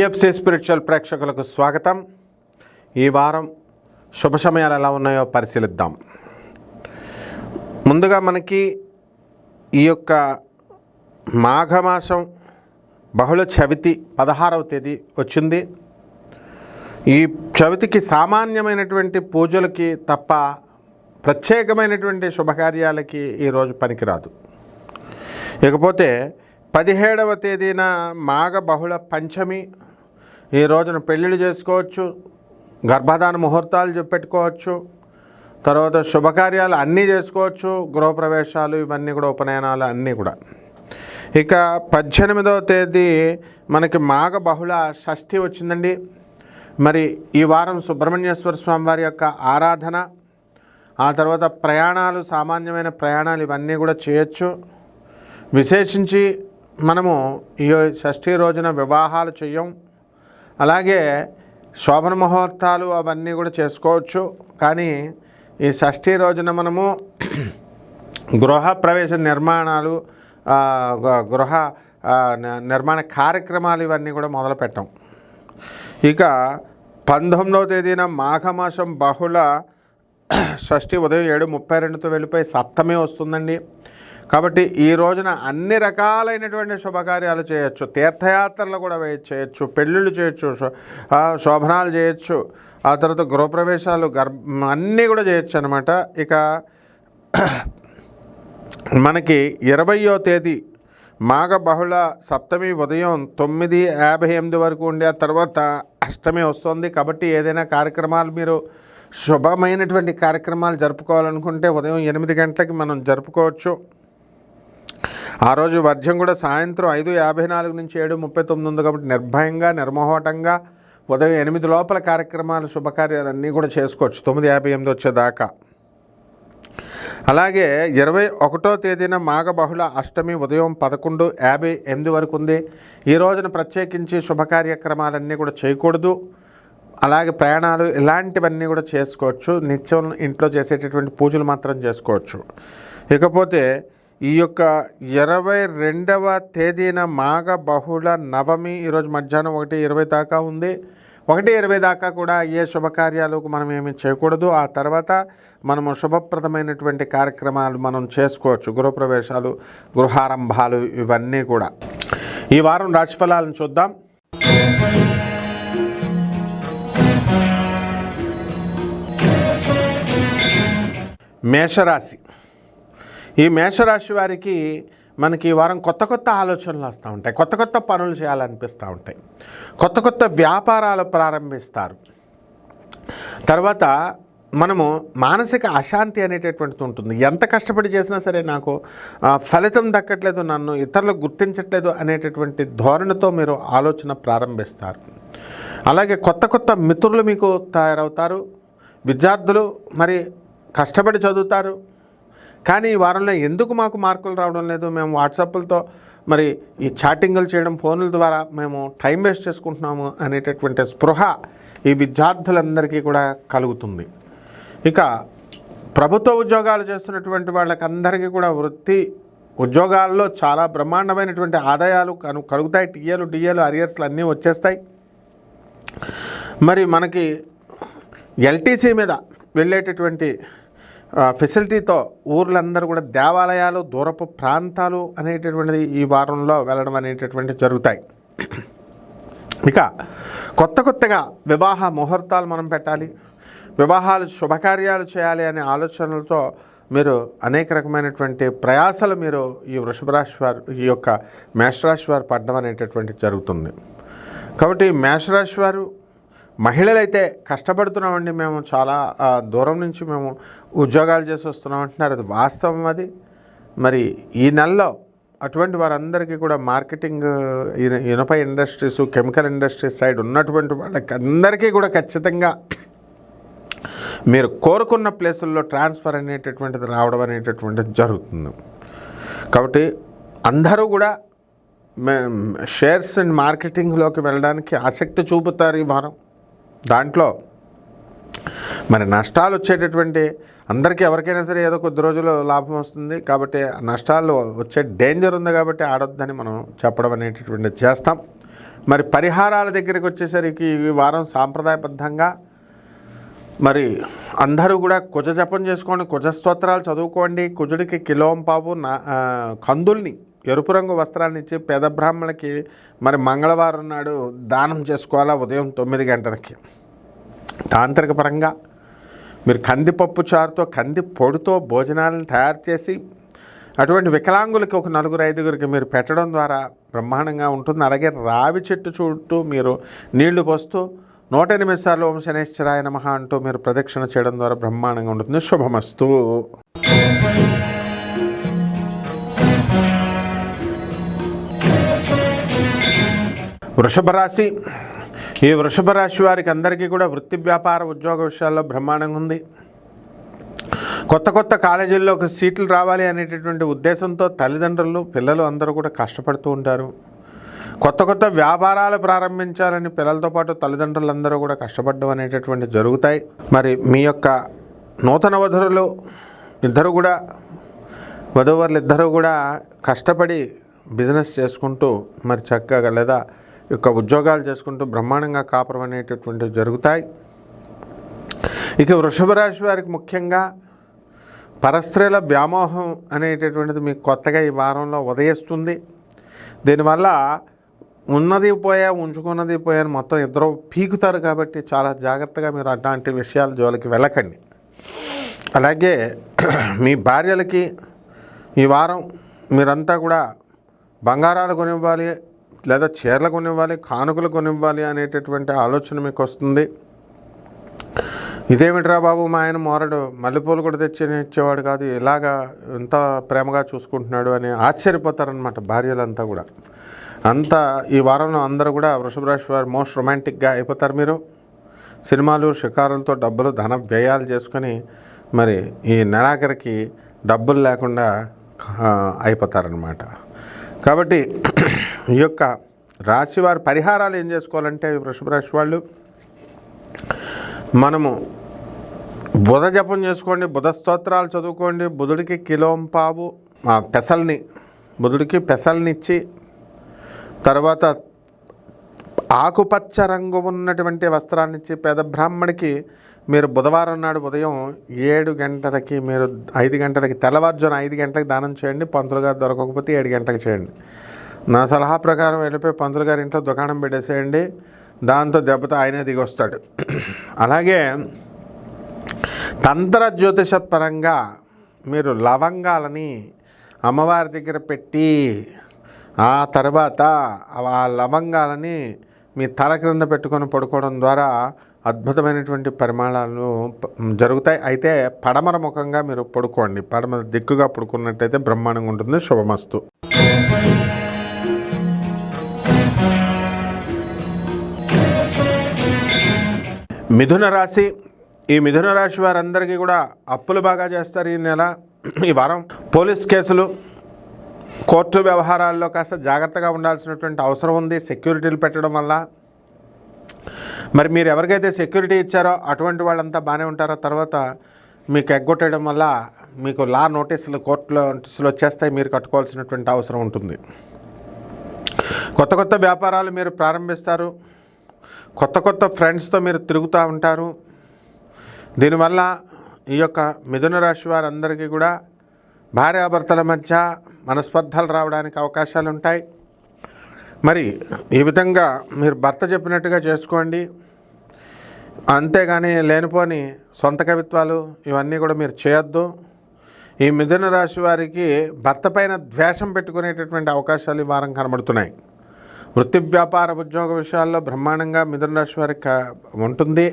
PFC spiritual ప్రేక్షకులకు స్వాగతం. ఈ వారం శుభ సమయాలు ఎలా ఉన్నాయో పరిశీలిద్దాం. ముందుగా మనకి ఈ యొక్క మాఘమాసం బహుళ చవితి 16వ తేదీ వచ్చింది. ఈ చవితికి సామాన్యమైనటువంటి పూజలకి తప్ప ప్రత్యేకమైనటువంటి శుభకార్యాలకి ఈరోజు పనికిరాదు. ఇకపోతే 17వ తేదీన మాఘ బహుళ పంచమి. ఈ రోజున పెళ్ళిళ్ళు చేసుకోవచ్చు, గర్భధాన ముహూర్తాలు పెట్టుకోవచ్చు, తర్వాత శుభకార్యాలు అన్నీ చేసుకోవచ్చు, గృహప్రవేశాలు ఇవన్నీ కూడా, ఉపనయనాలు అన్నీ కూడా. ఇక 18వ తేదీ మనకి మాఘ బహుళ షష్ఠి వచ్చిందండి. మరి ఈ వారం సుబ్రహ్మణ్యేశ్వర స్వామి వారి యొక్క ఆరాధన, ఆ తర్వాత ప్రయాణాలు, సామాన్యమైన ప్రయాణాలు ఇవన్నీ కూడా చేయొచ్చు. విశేషించి మనము ఈ షష్ఠి రోజున వివాహాలు చేయం, అలాగే శోభన ముహూర్తాలు అవన్నీ కూడా చేసుకోవచ్చు. కానీ ఈ షష్ఠి రోజున మనము గృహప్రవేశ నిర్మాణాలు, గృహ నిర్మాణ కార్యక్రమాలు ఇవన్నీ కూడా మొదలు పెట్టాం. ఇక 19వ తేదీన మాఘమాసం బహుళ షష్ఠి ఉదయం 7:32తో వెళ్ళిపోయి సప్తమి వస్తుందండి. కాబట్టి ఈ రోజున అన్ని రకాలైనటువంటి శుభకార్యాలు చేయొచ్చు, తీర్థయాత్రలు కూడా చేయొచ్చు, పెళ్ళిళ్ళు చేయొచ్చు, శోభనాలు చేయొచ్చు, ఆ తర్వాత గృహప్రవేశాలు అన్నీ కూడా చేయొచ్చు అన్నమాట. ఇక మనకి 20వ తేదీ మాఘ బహుళ సప్తమి ఉదయం 9:58 వరకు ఉండి ఆ తర్వాత అష్టమి వస్తుంది. కాబట్టి ఏదైనా కార్యక్రమాలు, మీరు శుభమైనటువంటి కార్యక్రమాలు జరుపుకోవాలనుకుంటే ఉదయం 8 గంటలకి మనం జరుపుకోవచ్చు. ఆ రోజు వర్జ్యం కూడా సాయంత్రం 5:54 నుంచి 7:39 ఉంది. కాబట్టి నిర్భయంగా, నిర్మోహటంగా ఉదయం 8 లోపల కార్యక్రమాలు, శుభకార్యాలన్నీ కూడా చేసుకోవచ్చు 9:58 వచ్చేదాకా. అలాగే 21వ తేదీన మాఘ బహుళ అష్టమి ఉదయం 11:58 వరకు ఉంది. ఈ రోజున ప్రత్యేకించి శుభకార్యక్రమాలన్నీ కూడా చేయకూడదు. అలాగే ప్రయాణాలు ఇలాంటివన్నీ కూడా చేసుకోవచ్చు. నిత్యం ఇంట్లో చేసేటటువంటి పూజలు మాత్రం చేసుకోవచ్చు. ఇకపోతే ఈ యొక్క 22వ తేదీన మాఘ బహుళ నవమి, ఈరోజు మధ్యాహ్నం 1:20 దాకా ఉంది. 1:20 దాకా కూడా ఏ శుభకార్యాలకు మనం ఏమీ చేయకూడదు. ఆ తర్వాత మనము శుభప్రదమైనటువంటి కార్యక్రమాలు మనం చేసుకోవచ్చు, గృహప్రవేశాలు, గృహారంభాలు ఇవన్నీ కూడా. ఈ వారం రాశిఫలాలను చూద్దాం. మేషరాశి. ఈ మేషరాశి వారికి మనకి ఈ వారం కొత్త కొత్త ఆలోచనలు వస్తూ ఉంటాయి, కొత్త కొత్త పనులు చేయాలనిపిస్తూ ఉంటాయి, కొత్త కొత్త వ్యాపారాలు ప్రారంభిస్తారు. తర్వాత మనము మానసిక అశాంతి అనేటటువంటిది ఉంటుంది. ఎంత కష్టపడి చేసినా సరే నాకు ఫలితం దక్కట్లేదు, నన్ను ఇతరులు గుర్తించట్లేదు అనేటటువంటి ధోరణితో మీరు ఆలోచన ప్రారంభిస్తారు. అలాగే కొత్త కొత్త మిత్రులు మీకు తయారవుతారు. విద్యార్థులు మరి కష్టపడి చదువుతారు, కానీ ఈ వారంలో ఎందుకు మాకు మార్కులు రావడం లేదు, మేము వాట్సాప్లతో మరి ఈ చాటింగులు చేయడం, ఫోన్ల ద్వారా మేము టైం వేస్ట్ చేసుకుంటున్నాము అనేటటువంటి స్పృహ ఈ విద్యార్థులందరికీ కూడా కలుగుతుంది. ఇక ప్రభుత్వ ఉద్యోగాలు చేస్తున్నటువంటి వాళ్ళకందరికీ కూడా వృత్తి ఉద్యోగాల్లో చాలా బ్రహ్మాండమైనటువంటి ఆదాయాలు కలుగుతాయి. టీఏలు, డిఏలు, అరియర్స్లు అన్నీ వచ్చేస్తాయి. మరి మనకి ఎల్టీసీ మీద వెళ్ళేటటువంటి ఫెసిలిటీతో ఊర్లందరూ కూడా దేవాలయాలు, దూరపు ప్రాంతాలు అనేటటువంటిది ఈ వారంలో వెళ్ళడం అనేటటువంటివి జరుగుతాయి. ఇక కొత్త కొత్తగా వివాహ ముహూర్తాలు మనం పెట్టాలి, వివాహాలు, శుభకార్యాలు చేయాలి అనే ఆలోచనలతో మీరు అనేక రకమైనటువంటి ప్రయాసాలు మీరు ఈ వృషభ రాశి వారు, ఈ యొక్క మేషరాశి వారు పడడం అనేటటువంటిది జరుగుతుంది. కాబట్టి మేషరాశి వారు మహిళలైతే కష్టపడుతున్నామండి, మేము చాలా దూరం నుంచి మేము ఉద్యోగాలు చేసి వస్తున్నాం అంటున్నారు. అది వాస్తవం. అది మరి ఈ నెలలో అటువంటి వారందరికీ కూడా మార్కెటింగ్, ఇనుప ఇండస్ట్రీస్, కెమికల్ ఇండస్ట్రీస్ సైడ్ ఉన్నటువంటి వాళ్ళకి అందరికీ కూడా ఖచ్చితంగా మీరు కోరుకున్న ప్లేసుల్లో ట్రాన్స్ఫర్ అనేటటువంటిది రావడం అనేటటువంటిది జరుగుతుంది. కాబట్టి అందరూ కూడా షేర్స్ అండ్ మార్కెటింగ్లోకి వెళ్ళడానికి ఆసక్తి చూపుతారు ఈ వారం. దాంట్లో మరి నష్టాలు వచ్చేటటువంటి అందరికీ, ఎవరికైనా సరే ఏదో కొద్ది రోజులు లాభం వస్తుంది. కాబట్టి నష్టాలు వచ్చే డేంజర్ ఉంది, కాబట్టి ఆడొద్దని మనం చెప్పడం అనేటటువంటిది చేస్తాం. మరి పరిహారాల దగ్గరికి వచ్చేసరికి ఈ వారం సాంప్రదాయబద్ధంగా మరి అందరూ కూడా కుజ జపం చేసుకోండి, కుజ స్తోత్రాలు చదువుకోండి. కుజుడికి కిలోంపావు కందుల్ని ఎరుపు రంగు వస్త్రాన్ని ఇచ్చి పేద బ్రాహ్మణులకి మరి మంగళవారం నాడు దానం చేసుకోవాలా ఉదయం 9 గంటలకి. తాంత్రిక పరంగా మీరు కందిపప్పు చారుతో కంది పొడితో భోజనాలను తయారు చేసి అటువంటి వికలాంగులకి ఒక 4-5 మీరు పెట్టడం ద్వారా బ్రహ్మాండంగా ఉంటుంది. అలాగే రావి చెట్టు చుట్టూ మీరు నీళ్లు పోస్తూ 108 సార్లు ఓం శనేశ్వరాయ నమః అంటూ మీరు ప్రదక్షిణ చేయడం ద్వారా బ్రహ్మాండంగా ఉంటుంది. శుభమస్తు. వృషభ రాశి. ఈ వృషభ రాశి వారికి అందరికీ కూడా వృత్తి వ్యాపార ఉద్యోగ విషయాల్లో బ్రహ్మాండంగా ఉంది. కొత్త కాలేజీల్లో సీట్లు రావాలి అనేటటువంటి ఉద్దేశంతో తల్లిదండ్రులు పిల్లలు అందరూ కూడా కష్టపడుతూ ఉంటారు. కొత్త వ్యాపారాలు ప్రారంభించాలని పిల్లలతో పాటు తల్లిదండ్రులందరూ కూడా కష్టపడడం అనేటటువంటి జరుగుతాయి. మరి మీ యొక్క నూతన వధువులు ఇద్దరు కూడా వధూవరులు ఇద్దరు కూడా కష్టపడి బిజినెస్ చేసుకుంటూ మరి చక్కగా లేదా యొక్క ఉద్యోగాలు చేసుకుంటూ బ్రహ్మాండంగా కాపురం అనేటటువంటివి జరుగుతాయి. ఇక వృషభ రాశి వారికి ముఖ్యంగా పరస్త్రీల వ్యామోహం అనేటటువంటిది మీకు కొత్తగా ఈ వారంలో ఉదయిస్తుంది. దీనివల్ల ఉన్నది పోయా ఉంచుకున్నది పోయా అని మొత్తం ఇద్దరు పీకుతారు. కాబట్టి చాలా జాగ్రత్తగా మీరు అట్లాంటి విషయాల జోలికి వెళ్ళకండి. అలాగే మీ భార్యలకి ఈ వారం మీరంతా కూడా బంగారాలు కొనివ్వాలి, లేదా చీరలు కొనివ్వాలి, కానుకలు కొనివ్వాలి అనేటటువంటి ఆలోచన మీకు వస్తుంది. ఇదేమిట్రా బాబు, మా ఆయన మోరడు మల్లెపూలు కూడా ఇచ్చేవాడు కాదు, ఇలాగా ఎంత ప్రేమగా చూసుకుంటున్నాడు అని ఆశ్చర్యపోతారనమాట భార్యలంతా కూడా. అంతా ఈ వారంలో అందరూ కూడా వృషభ రాశి వారు మోస్ట్ రొమాంటిక్గా అయిపోతారు. మీరు సినిమాలు షికారులతో డబ్బులు ధన వ్యయాలు చేసుకొని మరి ఈ నెలాఖరికి డబ్బులు లేకుండా అయిపోతారనమాట. కాబట్టి ఈ యొక్క రాశి వారి పరిహారాలు ఏం చేసుకోవాలంటే వృషభ రాశి వాళ్ళు మనము బుధ జపం చేసుకోండి, బుధ స్తోత్రాలు చదువుకోండి. బుధుడికి కిలోంపావు బుధుడికి పెసల్ని ఇచ్చి తర్వాత ఆకుపచ్చ రంగు ఉన్నటువంటి వస్త్రాన్ని ఇచ్చి పేద బ్రాహ్మడికి మీరు బుధవారం నాడు ఉదయం 7 గంటలకి మీరు 5 గంటలకి తెల్లవారుజామున 5 గంటలకు దానం చేయండి. పంతులు గారు దొరకకపోతే 7 గంటలకు చేయండి. నా సలహా ప్రకారం వెళ్ళిపోయి పంతులు గారి ఇంట్లో దుకాణం పెట్టేసేయండి. దాంతో దెబ్బతో ఆయనే దిగి వస్తాడు. అలాగే తంత్ర జ్యోతిష పరంగా మీరు లవంగాలని అమ్మవారి దగ్గర పెట్టి ఆ తర్వాత ఆ లవంగాలని మీ తల క్రింద పెట్టుకొని పడుకోవడం ద్వారా అద్భుతమైనటువంటి పరిమాణాలు జరుగుతాయి. అయితే పడమర ముఖంగా మీరు పడుకోండి. పడమర దిక్కుగా పడుకున్నట్టయితే బ్రహ్మాండంగా ఉంటుంది. శుభమస్తు. మిథున రాశి. ఈ మిథున రాశి వారందరికీ కూడా అప్పులు బాగా చేస్తారు ఈ వారం. పోలీస్ కేసులు, కోర్టు వ్యవహారాల్లో కాస్త జాగ్రత్తగా ఉండాల్సినటువంటి అవసరం ఉంది. సెక్యూరిటీలు పెట్టడం వల్ల మరి మీరు ఎవరికైతే సెక్యూరిటీ ఇచ్చారో అటువంటి వాళ్ళంతా బాగానే ఉంటారో, తర్వాత మీకు ఎగ్గొట్టడం వల్ల మీకు లా నోటీసులు, కోర్టులో నోటీసులు వచ్చేస్తాయి. మీరు కట్టుకోవాల్సినటువంటి అవసరం ఉంటుంది. కొత్త వ్యాపారాలు మీరు ప్రారంభిస్తారు. కొత్త ఫ్రెండ్స్తో మీరు తిరుగుతూ ఉంటారు. దీనివల్ల ఈ యొక్క మిథున రాశి వారందరికీ కూడా భార్యాభర్తల మధ్య మనస్పర్ధలు రావడానికి అవకాశాలు ఉంటాయి. మరి ఈ విధంగా మీరు భర్త చెప్పినట్టుగా చేసుకోండి. అంతేగాని లేనిపోని సొంత కవిత్వాలు ఇవన్నీ కూడా మీరు చేయొద్దు. ఈ మిథున రాశి వారికి భర్త పైన ద్వేషం పెట్టుకునేటటువంటి అవకాశాలు ఈ వారం కనబడుతున్నాయి. వృత్తి వ్యాపార ఉద్యోగ విషయాల్లో బ్రహ్మాండంగా మిథున రాశి వారికి ఉంటుంది.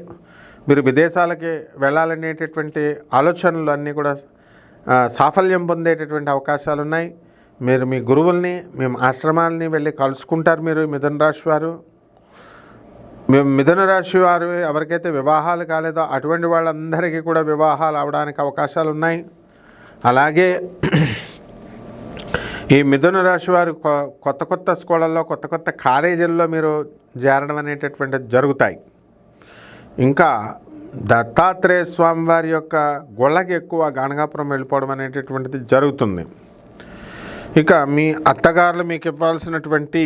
మీరు విదేశాలకి వెళ్ళాలనేటటువంటి ఆలోచనలు అన్నీ కూడా సాఫల్యం పొందేటటువంటి అవకాశాలు ఉన్నాయి. మీరు మీ గురువుల్ని, మీ ఆశ్రమాలని వెళ్ళి కలుసుకుంటారు. మీరు మిథున రాశి వారు, మిథున రాశి వారు ఎవరికైతే వివాహాలు కాలేదో అటువంటి వాళ్ళందరికీ కూడా వివాహాలు అవడానికి అవకాశాలు ఉన్నాయి. అలాగే ఈ మిథున రాశి వారు కొత్త స్కూళ్ళల్లో, కొత్త కాలేజీల్లో మీరు చేరడం అనేటటువంటిది జరుగుతాయి. ఇంకా దత్తాత్రేయ స్వామి వారి యొక్క గుళ్ళకి ఎక్కువ గాణగాపురం వెళ్ళిపోవడం అనేటటువంటిది జరుగుతుంది. ఇక మీ అత్తగారులు మీకు ఇవ్వాల్సినటువంటి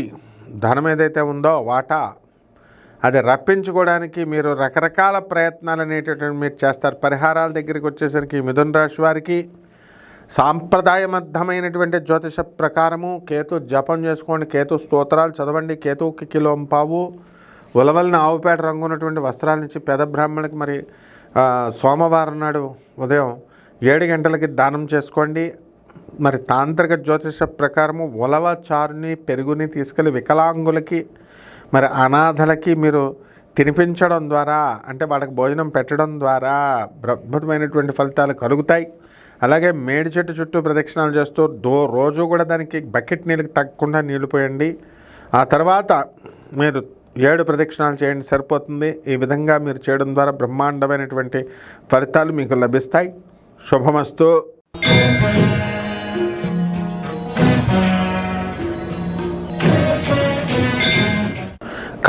ధనం ఏదైతే ఉందో వాటా అది రప్పించుకోవడానికి మీరు రకరకాల ప్రయత్నాలు అనేటటువంటి మీరు చేస్తారు. పరిహారాల దగ్గరికి వచ్చేసరికి మిథున రాశి వారికి సాంప్రదాయబద్ధమైనటువంటి జ్యోతిష ప్రకారము కేతు జపం చేసుకోండి, కేతు స్తోత్రాలు చదవండి, కేతువుకి కిలోంపావు ఉలవల్ని ఆవుపేట రంగు ఉన్నటువంటి వస్త్రాల నుంచి పేద బ్రాహ్మణులకి మరి సోమవారం నాడు ఉదయం 7 గంటలకి దానం చేసుకోండి. మరి తాంత్రిక జ్యోతిష ప్రకారము ఉలవ చారుని పెరుగుని తీసుకెళ్ళి వికలాంగులకి మరి అనాథలకి మీరు తినిపించడం ద్వారా, అంటే వాళ్ళకి భోజనం పెట్టడం ద్వారా అద్భుతమైనటువంటి ఫలితాలు కలుగుతాయి. అలాగే మేడి చెట్టు చుట్టూ ప్రదక్షిణాలు చేస్తూ రోజు కూడా దానికి బకెట్ నీళ్ళకి తగ్గకుండా నీళ్లు పోయండి. ఆ తర్వాత మీరు 7 ప్రదక్షిణాలు చేయండి, సరిపోతుంది. ఈ విధంగా మీరు చేయడం ద్వారా బ్రహ్మాండమైనటువంటి ఫలితాలు మీకు లభిస్తాయి. శుభమస్తు.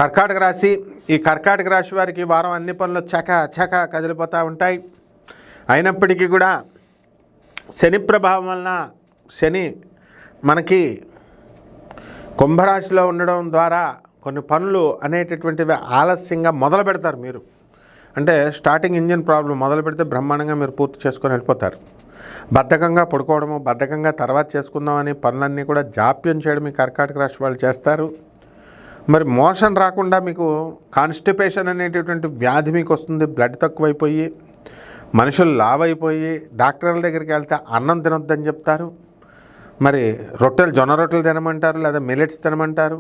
కర్కాటక రాశి. ఈ కర్కాటక రాశి వారికి వారం అన్ని పనులు చక కదిలిపోతూ ఉంటాయి. అయినప్పటికీ కూడా శని ప్రభావం వలన శని మనకి కుంభరాశిలో ఉండడం ద్వారా కొన్ని పనులు అనేటటువంటివి ఆలస్యంగా మొదలు పెడతారు. మీరు అంటే స్టార్టింగ్ ఇంజిన్ ప్రాబ్లం మొదలు పెడితే బ్రహ్మాండంగా మీరు పూర్తి చేసుకొని వెళ్ళిపోతారు. బద్ధకంగా పడుకోవడము, బద్ధకంగా తర్వాత చేసుకుందామని పనులన్నీ కూడా జాప్యం చేయడం ఈ కర్కాటక రాశి వాళ్ళు చేస్తారు. మరి మోషన్ రాకుండా మీకు కాన్స్టిపేషన్ అనేటటువంటి వ్యాధి మీకు వస్తుంది. బ్లడ్ తక్కువైపోయి మనుషులు లావైపోయి డాక్టర్ల దగ్గరికి వెళ్తే అన్నం తినొద్దని చెప్తారు. మరి జొన్న రొట్టెలు తినమంటారు, లేదా మిల్లెట్స్ తినమంటారు.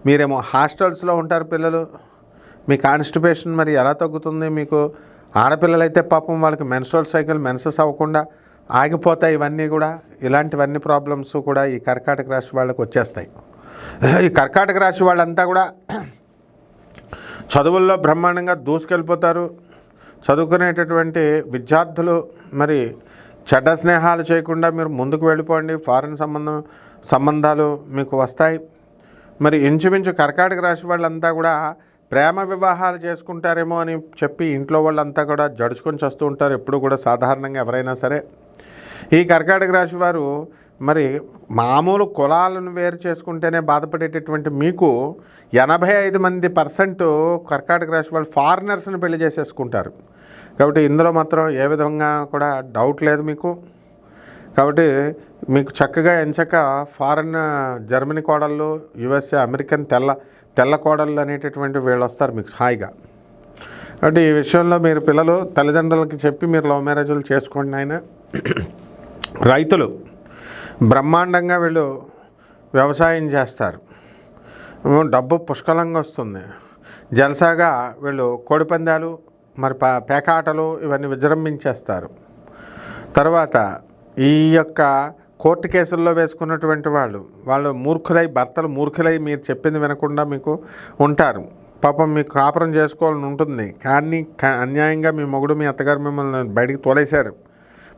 మీరేమో హాస్టల్స్లో ఉంటారు పిల్లలు. మీ కాన్స్టిపేషన్ మరి ఎలా తగ్గుతుంది? మీకు ఆడపిల్లలైతే పాపం వాళ్ళకి మెన్స్ట్రువల్ సైకిల్ మెన్సెస్ అవ్వకుండా ఆగిపోతాయి. ఇవన్నీ కూడా ఇలాంటివన్నీ ప్రాబ్లమ్స్ కూడా ఈ కర్కాటక రాశి వాళ్ళకి వచ్చేస్తాయి. ఈ కర్కాటక రాశి వాళ్ళంతా కూడా చదువుల్లో బ్రహ్మాండంగా దూసుకెళ్ళిపోతారు. చదువుకునేటటువంటి విద్యార్థులు మరి చెడ్డ స్నేహాలు చేయకుండా మీరు ముందుకు వెళ్ళిపోండి. ఫారెన్ సంబంధాలు మీకు వస్తాయి. మరి ఇంచుమించు కర్కాటక రాశి వాళ్ళంతా కూడా ప్రేమ వివాహాలు చేసుకుంటారేమో అని చెప్పి ఇంట్లో వాళ్ళంతా కూడా జడుచుకొని చేస్తూ ఉంటారు ఎప్పుడు కూడా సాధారణంగా ఎవరైనా సరే. ఈ కర్కాటక రాశి వారు మరి మామూలు కులాలను వేరు చేసుకుంటేనే బాధపడేటటువంటి మీకు 85% కర్కాటక రాశి వాళ్ళు ఫారినర్స్ని పెళ్లి చేసేసుకుంటారు. కాబట్టి ఇందులో మాత్రం ఏ విధంగా కూడా డౌట్ లేదు మీకు. కాబట్టి మీకు చక్కగా ఎంచక్క ఫారెన్ జర్మనీ కోడళ్ళు, యుఎస్ఏ అమెరికన్ తెల్ల కోడళ్ళు అనేటటువంటి వీళ్ళు వస్తారు మీకు హాయిగా. కాబట్టి ఈ విషయంలో మీరు పిల్లలు తల్లిదండ్రులకి చెప్పి మీరు లవ్ మ్యారేజ్లు చేసుకోండి. ఆయన రైతులు బ్రహ్మాండంగా వీళ్ళు వ్యవసాయం చేస్తారు, డబ్బు పుష్కలంగా వస్తుంది. జలసాగా వీళ్ళు కోడిపందాలు మరి పేకాటలు ఇవన్నీ విజృంభించేస్తారు. తర్వాత ఈ యొక్క కోర్టు కేసుల్లో వేసుకున్నటువంటి వాళ్ళు భర్తలు మూర్ఖులై మీరు చెప్పింది వినకుండా మీకు ఉంటారు. పాపం మీకు కాపురం చేసుకోవాలని ఉంటుంది, కానీ అన్యాయంగా మీ మొగుడు మీ అత్తగారు మిమ్మల్ని బయటికి తోలేశారు.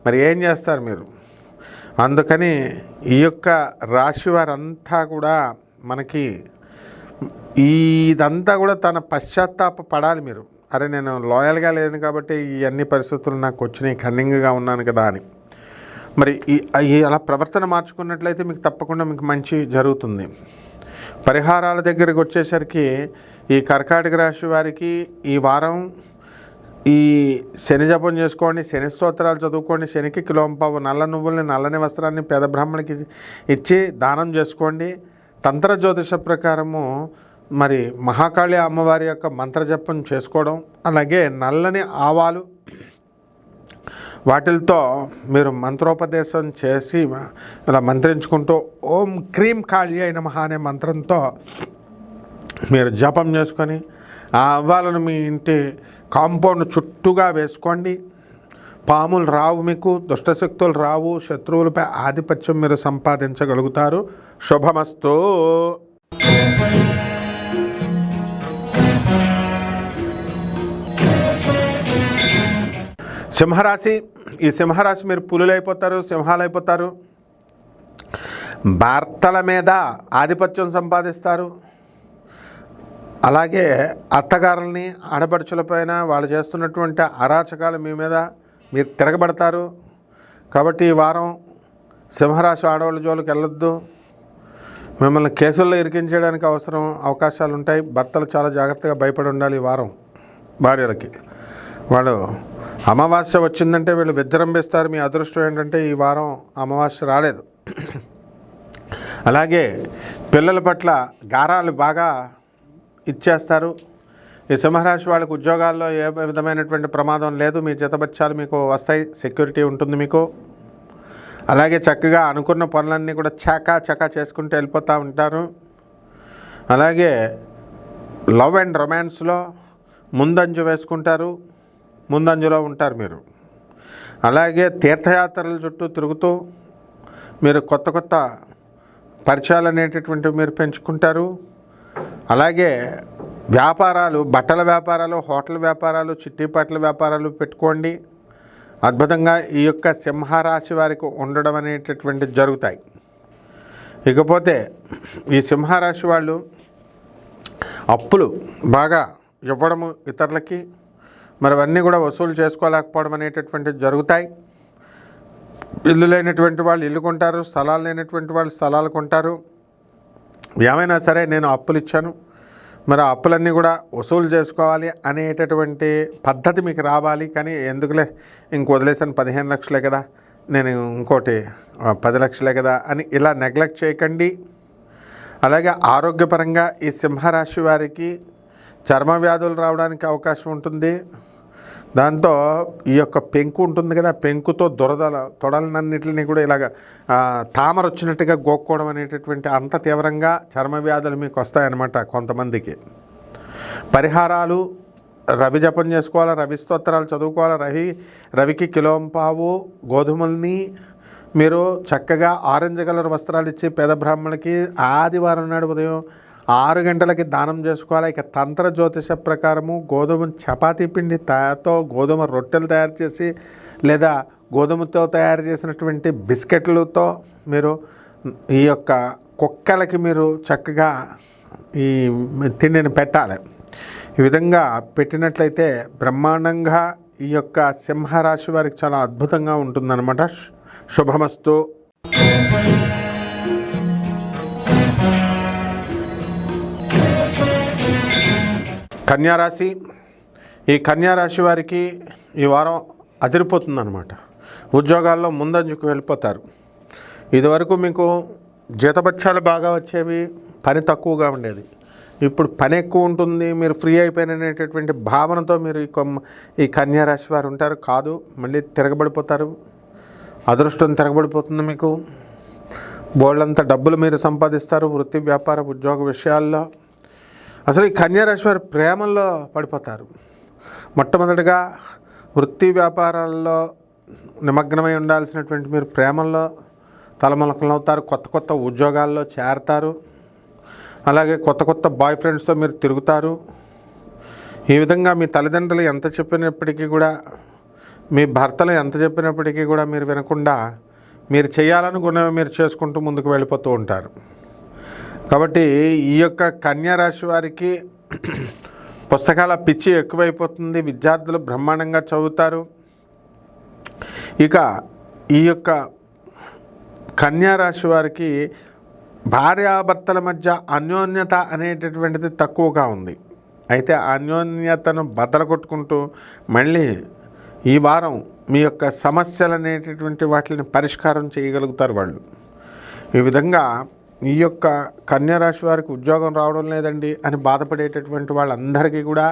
మరి ఏం చేస్తారు మీరు? అందుకని ఈ యొక్క రాశి వారంతా కూడా మనకి ఇదంతా కూడా తన పశ్చాత్తాప పడాలి. మీరు అరే నేను లాయల్గా లేను కాబట్టి ఈ అన్ని పరిస్థితులు నాకు వచ్చినాయి, కన్నింగ్గా ఉన్నాను కదా అని. మరి అలా ప్రవర్తన మార్చుకున్నట్లయితే మీకు తప్పకుండా మీకు మంచి జరుగుతుంది. పరిహారాల దగ్గరికి వచ్చేసరికి ఈ కర్కాటక రాశి వారికి ఈ వారం ఈ శని జపం చేసుకోండి, శని స్తోత్రాలు చదువుకోండి, శనికి కిలోంపావు నల్ల నువ్వుల్ని నల్లని వస్త్రాన్ని పేద బ్రాహ్మణికి ఇచ్చి దానం చేసుకోండి. తంత్ర జ్యోతిష ప్రకారము మరి మహాకాళి అమ్మవారి యొక్క మంత్రజపం చేసుకోవడం, అలాగే నల్లని ఆవాలు వాటితో మీరు మంత్రోపదేశం చేసి ఇలా మంత్రించుకుంటూ ఓం క్రీం కాళీ నమః అనే మంత్రంతో మీరు జపం చేసుకొని ఆ అవ్వాలను మీ ఇంటి కాంపౌండ్ చుట్టూగా వేసుకోండి. పాములు రావు, మీకు దుష్టశక్తులు రావు, శత్రువులపై ఆధిపత్యం మీరు సంపాదించగలుగుతారు. శుభమస్తు. సింహరాశి. ఈ సింహరాశి మీరు పులులైపోతారు, సింహాలైపోతారు. భర్తల మీద ఆధిపత్యం సంపాదిస్తారు. అలాగే అత్తగారుల్ని ఆడపడుచులపైన వాళ్ళు చేస్తున్నటువంటి అరాచకాలు మీ మీద మీరు తిరగబడతారు. కాబట్టి ఈ వారం సింహరాశి ఆడవాళ్ళ జోలికి వెళ్ళొద్దు. మిమ్మల్ని కేసుల్లో ఇరికించడానికి అవకాశాలు ఉంటాయి. భర్తలు చాలా జాగ్రత్తగా భయపడి ఉండాలి ఈ వారం. భార్యలకి వాళ్ళు అమావాస్య వచ్చిందంటే వీళ్ళు విజృంభిస్తారు. మీ అదృష్టం ఏంటంటే ఈ వారం అమావాస్య రాలేదు. అలాగే పిల్లల పట్ల గారాలు బాగా ఇచ్చేస్తారు. ఈ సింహరాశి వాళ్ళకి ఉద్యోగాల్లో ఏ విధమైనటువంటి ప్రమాదం లేదు. మీ జీతబత్యాలు మీకు వస్తాయి, సెక్యూరిటీ ఉంటుంది మీకు. అలాగే చక్కగా అనుకున్న పనులన్నీ కూడా చకా చేసుకుంటూ వెళ్ళిపోతూ ఉంటారు. అలాగే లవ్ అండ్ రొమాన్స్లో ముందంజు వేసుకుంటారు, ముందంజులో ఉంటారు మీరు. అలాగే తీర్థయాత్రల చుట్టూ తిరుగుతూ మీరు కొత్త పరిచయాలు అనేటటువంటివి మీరు పెంచుకుంటారు. అలాగే వ్యాపారాలు, బట్టల వ్యాపారాలు, హోటల్ వ్యాపారాలు, చిట్టీపాట్ల వ్యాపారాలు పెట్టుకోండి. అద్భుతంగా ఈ యొక్క సింహరాశి వారికి ఉండడం అనేటటువంటి జరుగుతాయి. ఇకపోతే ఈ సింహరాశి వాళ్ళు అప్పులు బాగా ఇవ్వడము ఇతరులకి, మరి అవన్నీ కూడా వసూలు చేసుకోలేకపోవడం అనేటటువంటివి జరుగుతాయి. ఇల్లు లేనటువంటి వాళ్ళు ఇల్లు కొంటారు, స్థలాలు లేనటువంటి వాళ్ళు స్థలాలు కొంటారు. ఏమైనా సరే నేను అప్పులు ఇచ్చాను, మరి ఆ అప్పులన్నీ కూడా వసూలు చేసుకోవాలి అనేటటువంటి పద్ధతి మీకు రావాలి. కానీ ఎందుకులే ఇంక వదిలేసాను, 15 లక్షలే కదా, నేను ఇంకోటి 10 లక్షలే కదా అని ఇలా నెగ్లెక్ట్ చేయకండి. అలాగే ఆరోగ్యపరంగా ఈ సింహరాశి వారికి చర్మ వ్యాధులు రావడానికి అవకాశం ఉంటుంది. దాంతో ఈ యొక్క పెంకు ఉంటుంది కదా, పెంకుతో తొడలన్నింటినీ కూడా ఇలాగ తామర వచ్చినట్టుగా గోక్కోవడం అనేటటువంటి అంత తీవ్రంగా చర్మ వ్యాధులు మీకు వస్తాయన్నమాట కొంతమందికి. పరిహారాలు, రవి జపం చేసుకోవాలి, రవి స్తోత్రాలు చదువుకోవాలి. రవికి కిలోంపావు గోధుమల్ని మీరు చక్కగా ఆరెంజ్ కలర్ వస్త్రాలు ఇచ్చి పేద బ్రాహ్మణులకి ఆదివారం నాడు ఉదయం 6 గంటలకి దానం చేసుకోవాలి. ఇక తంత్ర జ్యోతిష ప్రకారము గోధుమ చపాతీ పిండితో గోధుమ రొట్టెలు తయారు చేసి లేదా గోధుమతో తయారు చేసినటువంటి బిస్కెట్లతో మీరు ఈ యొక్క కుక్కలకి మీరు చక్కగా ఈ తిండిని పెట్టాలి. ఈ విధంగా పెట్టినట్లయితే బ్రహ్మాండంగా ఈ యొక్క సింహరాశి వారికి చాలా అద్భుతంగా ఉంటుందన్నమాట. శుభమస్తు. కన్యారాశి. ఈ కన్యారాశి వారికి ఈ వారం అదిరిపోతుందన్నమాట. ఉద్యోగాల్లో ముందంజుకు వెళ్ళిపోతారు. ఇదివరకు మీకు జీతభత్యాలు బాగా వచ్చేవి, పని తక్కువగా ఉండేది. ఇప్పుడు పని ఎక్కువ ఉంటుంది, మీరు ఫ్రీ అయిపోయినటువంటి భావనతో మీరు ఈ కన్యారాశి వారు ఉంటారు. కాదు, మళ్ళీ తిరగబడిపోతారు. అదృష్టం తిరగబడిపోతుంది మీకు. బోళ్ళంత డబ్బులు మీరు సంపాదిస్తారు వృత్తి, వ్యాపార, ఉద్యోగ విషయాల్లో. అసలు ఈ కన్యారాశి వారు ప్రేమల్లో పడిపోతారు. మొట్టమొదటిగా వృత్తి వ్యాపారాల్లో నిమగ్నమై ఉండాల్సినటువంటి మీరు ప్రేమల్లో తలమునకలు అవుతారు. కొత్త ఉద్యోగాల్లో చేరతారు. అలాగే కొత్త బాయ్ ఫ్రెండ్స్తో మీరు తిరుగుతారు. ఈ విధంగా మీ తల్లిదండ్రులు ఎంత చెప్పినప్పటికీ కూడా, మీ భర్తలు ఎంత చెప్పినప్పటికీ కూడా మీరు వినకుండా మీరు చేయాలనుకున్నవి మీరు చేసుకుంటూ ముందుకు వెళ్ళిపోతూ ఉంటారు. కాబట్టి ఈ యొక్క కన్యారాశి వారికి పుస్తకాల పిచ్చి ఎక్కువైపోతుంది. విద్యార్థులు బ్రహ్మాండంగా చదువుతారు. ఇక ఈ యొక్క కన్యారాశి వారికి భార్యాభర్తల మధ్య అన్యోన్యత అనేటటువంటిది తక్కువగా ఉంది. అయితే అన్యోన్యతను బద్దలగొట్టుకుంటూ మళ్ళీ ఈ వారం మీ యొక్క సమస్యలు అనేటటువంటి వాటిని పరిష్కారం చేయగలుగుతారు వాళ్ళు. ఈ విధంగా ఈ యొక్క కన్యారాశి వారికి ఉద్యోగం రావడం లేదండి అని బాధపడేటటువంటి వాళ్ళందరికీ కూడా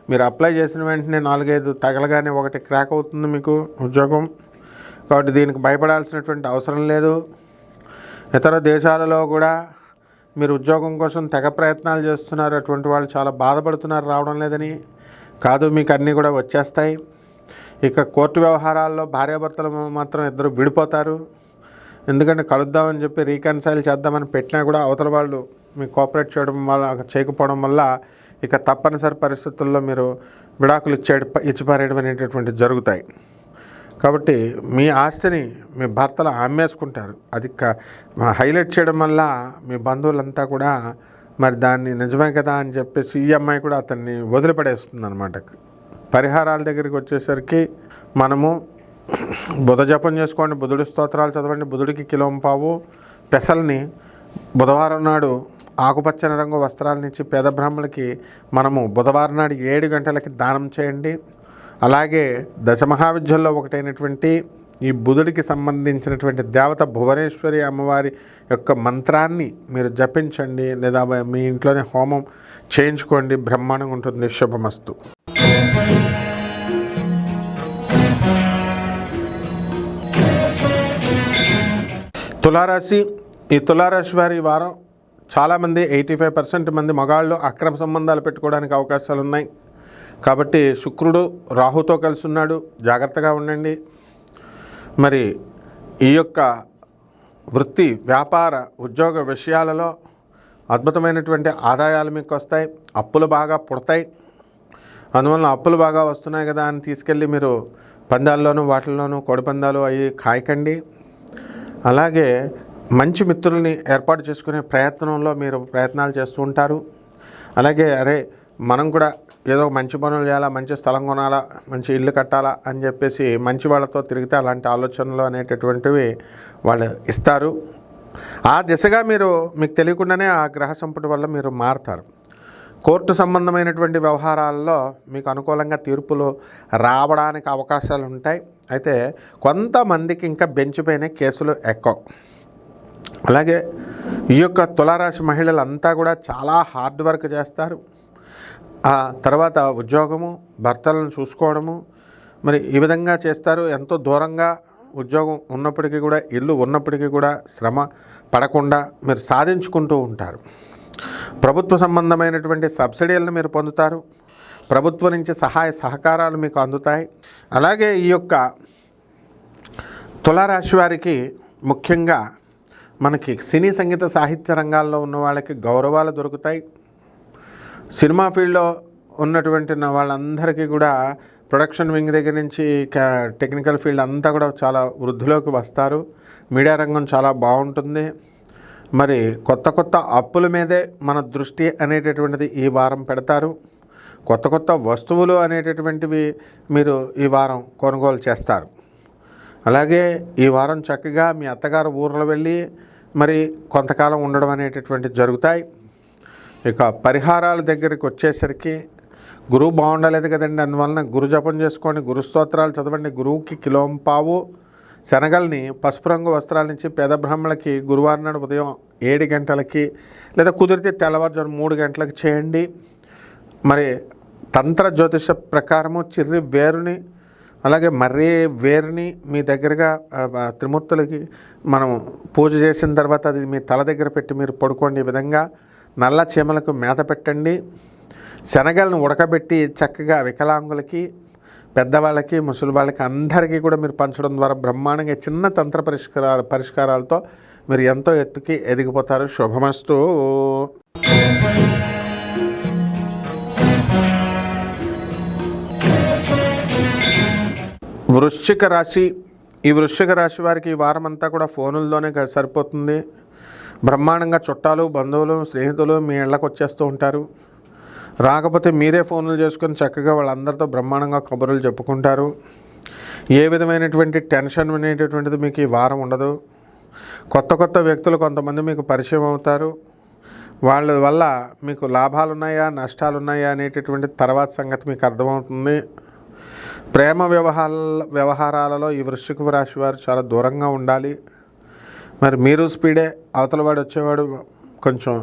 మీరు అప్లై చేసిన వెంటనే 4-5 తగలగానే ఒకటి క్రాక్ అవుతుంది మీకు ఉద్యోగం. కాబట్టి దీనికి భయపడాల్సినటువంటి అవసరం లేదు. ఇతర దేశాలలో కూడా మీరు ఉద్యోగం కోసం తెగ ప్రయత్నాలు చేస్తున్నారు. అటువంటి వాళ్ళు చాలా బాధపడుతున్నారు రావడం లేదని. కాదు, మీకు అన్నీ కూడా వచ్చేస్తాయి. ఇక కోర్టు వ్యవహారాల్లో భార్యాభర్తలు మాత్రం ఇద్దరు విడిపోతారు. ఎందుకంటే కలుద్దామని చెప్పి రీకన్సైల్ చేద్దామని పెట్టినా కూడా అవతల వాళ్ళు మీకు కోఆపరేట్ చేయకపోవడం వల్ల ఇక తప్పనిసరి పరిస్థితుల్లో మీరు విడాకులు ఇచ్చిపారేయడం అనేటటువంటి జరుగుతాయి. కాబట్టి మీ ఆస్తిని మీ భర్తలు అమ్మేసుకుంటారు. అది హైలైట్ చేయడం వల్ల మీ బంధువులంతా కూడా మరి దాన్ని నిజమే కదా అని చెప్పేసి ఈ అమ్మాయి కూడా అతన్ని వదిలిపడేస్తుంది అనమాట. పరిహారాల దగ్గరికి వచ్చేసరికి మనము బుధ జపం చేసుకోండి, బుధుడి స్తోత్రాలు చదవండి, బుధుడికి కిలోంపావు పెసల్ని బుధవారం నాడు ఆకుపచ్చని రంగు వస్త్రాలనిచ్చి పేద బ్రాహ్మణులకి మనము బుధవారం నాడు 7 గంటలకి దానం చేయండి. అలాగే దశమహావిద్యల్లో ఒకటైనటువంటి ఈ బుధుడికి సంబంధించినటువంటి దేవత భువనేశ్వరి అమ్మవారి యొక్క మంత్రాన్ని మీరు జపించండి, లేదా మీ ఇంట్లోనే హోమం చేయించుకోండి. బ్రహ్మాండంగా ఉంటుంది. శుభమస్తు. తులారాశి. ఈ తులారాశి వారి వారం చాలామంది 85% మంది మగాళ్ళు అక్రమ సంబంధాలు పెట్టుకోవడానికి అవకాశాలు ఉన్నాయి. కాబట్టి శుక్రుడు రాహుతో కలిసి ఉన్నాడు, జాగ్రత్తగా ఉండండి. మరి ఈ యొక్క వృత్తి, వ్యాపార, ఉద్యోగ విషయాలలో అద్భుతమైనటువంటి ఆదాయాలు మీకు వస్తాయి. అప్పులు బాగా పుడతాయి. అందువలన అప్పులు బాగా వస్తున్నాయి కదా అని తీసుకెళ్ళి మీరు పందాల్లోనూ వాటిల్లోనూ కోడిపందాలు అవి కాయకండి. అలాగే మంచి మిత్రుల్ని ఏర్పాటు చేసుకునే ప్రయత్నంలో మీరు ప్రయత్నాలు చేస్తూ ఉంటారు. అలాగే మనం కూడా ఏదో మంచి పనులు చేయాలా, మంచి స్థలం కొనాలా, మంచి ఇల్లు కట్టాలా అని చెప్పేసి మంచి వాళ్ళతో తిరిగితే అలాంటి ఆలోచనలు అనేటటువంటివి వాళ్ళు ఇస్తారు. ఆ దిశగా మీకు తెలియకుండానే ఆ గ్రహ సంపుటి వల్ల మీరు మారుతారు. కోర్టు సంబంధమైనటువంటి వ్యవహారాల్లో మీకు అనుకూలంగా తీర్పులు రావడానికి అవకాశాలు ఉంటాయి. అయితే కొంతమందికి ఇంకా బెంచ్ పైన కేసులు ఎక్కువ. అలాగే ఈ యొక్క తులారాశి మహిళలంతా కూడా చాలా హార్డ్ వర్క్ చేస్తారు. ఆ తర్వాత ఉద్యోగము, భర్తలను చూసుకోవడము, మరి ఈ విధంగా చేస్తారు. ఎంతో దూరంగా ఉద్యోగం ఉన్నప్పటికీ కూడా, ఇల్లు ఉన్నప్పటికీ కూడా శ్రమ పడకుండా మీరు సాధించుకుంటూ ఉంటారు. ప్రభుత్వ సంబంధమైనటువంటి సబ్సిడీలను మీరు పొందుతారు. ప్రభుత్వం నుంచి సహాయ సహకారాలు మీకు అందుతాయి. అలాగే ఈ యొక్క తులారాశి వారికి ముఖ్యంగా మనకి సినీ సంగీత సాహిత్య రంగాల్లో ఉన్న వాళ్ళకి గౌరవాలు దొరుకుతాయి. సినిమా ఫీల్డ్లో ఉన్నటువంటి వాళ్ళందరికీ కూడా ప్రొడక్షన్ వింగ్ దగ్గర నుంచి టెక్నికల్ ఫీల్డ్ అంతా కూడా చాలా వృద్ధిలోకి వస్తారు. మీడియా రంగం చాలా బాగుంటుంది. మరి కొత్త కొత్త అప్పుల మీదే మన దృష్టి అనేటటువంటిది ఈ వారం పెడతారు. కొత్త కొత్త వస్తువులు అనేటటువంటివి మీరు ఈ వారం కొనుగోలు చేస్తారు. అలాగే ఈ వారం చక్కగా మీ అత్తగారు ఊర్లో వెళ్ళి మరి కొంతకాలం ఉండడం అనేటటువంటివి జరుగుతాయి. ఇక పరిహారాల దగ్గరికి వచ్చేసరికి గురువు బాగుండలేదు కదండి, అందువలన గురు జపం చేసుకోండి, గురు స్తోత్రాలు చదవండి. గురువుకి కిలోంపావు శనగల్ని పసుపు రంగు వస్త్రాల నుంచి పేద బ్రాహ్మణులకి గురువారం నాడు ఉదయం 7 గంటలకి లేదా కుదిరితే తెల్లవారుజాము 3 గంటలకు చేయండి. మరి తంత్ర జ్యోతిష ప్రకారము చిర్రి వేరుని అలాగే మర్రి వేరుని మీ దగ్గరగా త్రిమూర్తులకి మనం పూజ చేసిన తర్వాత అది మీ తల దగ్గర పెట్టి మీరు పడుకోండి. ఈ విధంగా నల్ల చీమలకు మేత పెట్టండి. శనగలను ఉడకబెట్టి చక్కగా వికలాంగులకి, పెద్దవాళ్ళకి, ముసలి వాళ్ళకి అందరికీ కూడా మీరు పంచడం ద్వారా బ్రహ్మాండంగా చిన్న తంత్ర పరిష్కారాలతో మీరు ఎంతో ఎత్తుకి ఎదిగిపోతారు. శుభమస్తు. వృశ్చిక రాశి. ఈ వృశ్చిక రాశి వారికి ఈ వారం అంతా కూడా ఫోనుల్లోనే సరిపోతుంది. బ్రహ్మాండంగా చుట్టాలు, బంధువులు, స్నేహితులు మీ ఇళ్ళకు వచ్చేస్తూ ఉంటారు. రాకపోతే మీరే ఫోన్లు చేసుకొని చక్కగా వాళ్ళందరితో బ్రహ్మాండంగా కబుర్లు చెప్పుకుంటారు. ఏ విధమైనటువంటి టెన్షన్ అనేటటువంటిది మీకు ఈ వారం ఉండదు. కొత్త కొత్త వ్యక్తులు కొంతమంది మీకు పరిచయం అవుతారు. వాళ్ళ వల్ల మీకు లాభాలు ఉన్నాయా, నష్టాలు ఉన్నాయా అనేటటువంటి తర్వాత సంగతి మీకు అర్థమవుతుంది. ప్రేమ వ్యవహారాలలో ఈ వృశ్చిక రాశి వారు చాలా దూరంగా ఉండాలి. మరి మీరు స్పీడే, అవతలవాడు వచ్చేవాడు కొంచెం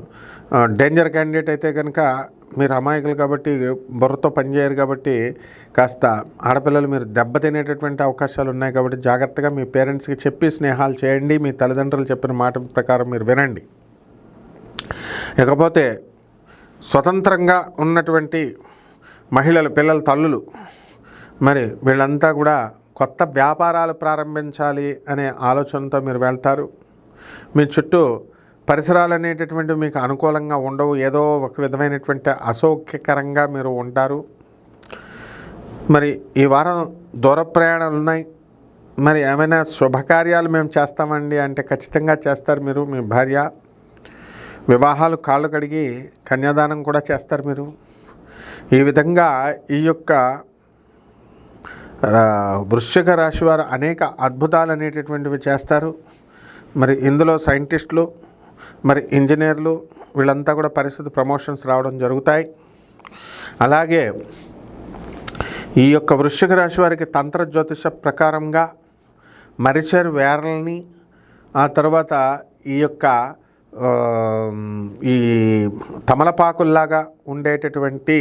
డేంజర్ క్యాండిడేట్ అయితే కనుక మీరు అమాయకులు కాబట్టి బుర్రతో పనిచేయరు కాబట్టి కాస్త ఆడపిల్లలు మీరు దెబ్బతినేటటువంటి అవకాశాలు ఉన్నాయి. కాబట్టి జాగ్రత్తగా మీ పేరెంట్స్కి చెప్పి స్నేహాలు చేయండి. మీ తల్లిదండ్రులు చెప్పిన మాట ప్రకారం మీరు వినండి. ఇకపోతే స్వతంత్రంగా ఉన్నటువంటి మహిళలు, పిల్లల తల్లులు, మరి వీళ్ళంతా కూడా కొత్త వ్యాపారాలు ప్రారంభించాలి అనే ఆలోచనతో మీరు వెళ్తారు. మీ చుట్టూ పరిసరాలు అనేటటువంటి మీకు అనుకూలంగా ఉండవు. ఏదో ఒక విధమైనటువంటి అసౌక్యకరంగా మీరు ఉంటారు. మరి ఈ వారం దూర ప్రయాణాలు ఉన్నాయి. మరి ఏమైనా శుభకార్యాలు మేము చేస్తామండి అంటే ఖచ్చితంగా చేస్తారు మీరు, మీ భార్య. వివాహాలు కాళ్ళు కడిగి కన్యాదానం కూడా చేస్తారు మీరు. ఈ విధంగా ఈ యొక్క వృశ్చిక రాశి వారు అనేక అద్భుతాలు అనేటటువంటివి చేస్తారు. మరి ఇందులో సైంటిస్టులు, మరి ఇంజనీర్లు వీళ్ళంతా కూడా పరిస్థితి ప్రమోషన్స్ రావడం జరుగుతాయి. అలాగే ఈ యొక్క వృశ్చిక రాశి వారికి తంత్ర జ్యోతిష ప్రకారంగా మరిచెరు వేరల్ని, ఆ తర్వాత ఈ యొక్క ఈ తమలపాకుల్లాగా ఉండేటటువంటి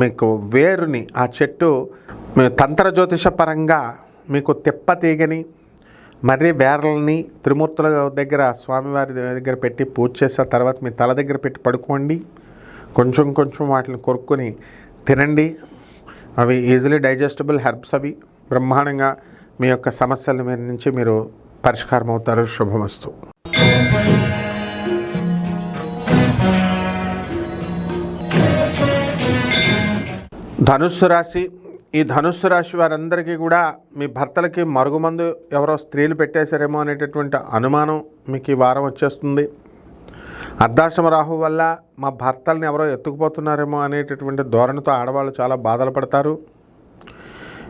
మీకు వేరుని ఆ చెట్టు తంత్ర జ్యోతిష పరంగా మీకు తిప్పతీగని మర్రి వేరల్ని త్రిమూర్తుల దగ్గర స్వామివారి దగ్గర పెట్టి పూజ చేసిన తర్వాత మీ తల దగ్గర పెట్టి పడుకోండి. కొంచెం కొంచెం వాటిని కొరుక్కొని తినండి. అవి ఈజీలీ డైజెస్టబుల్ హెర్బ్స్. అవి బ్రహ్మాండంగా మీ యొక్క సమస్యల మీద నుంచి మీరు పరిష్కారం అవుతారు. శుభమస్తు. ధనుస్సు రాశి. ఈ ధనుస్సు రాశి వారందరికీ కూడా మీ భర్తలకి మరుగుమందు ఎవరో స్త్రీలు పెట్టేశారేమో అనేటటువంటి అనుమానం మీకు ఈ వారం వచ్చేస్తుంది. అర్ధాష్టమ రాహు వల్ల మా భర్తల్ని ఎవరో ఎత్తుకుపోతున్నారేమో అనేటటువంటి ధోరణితో ఆడవాళ్ళు చాలా బాధలు పడతారు.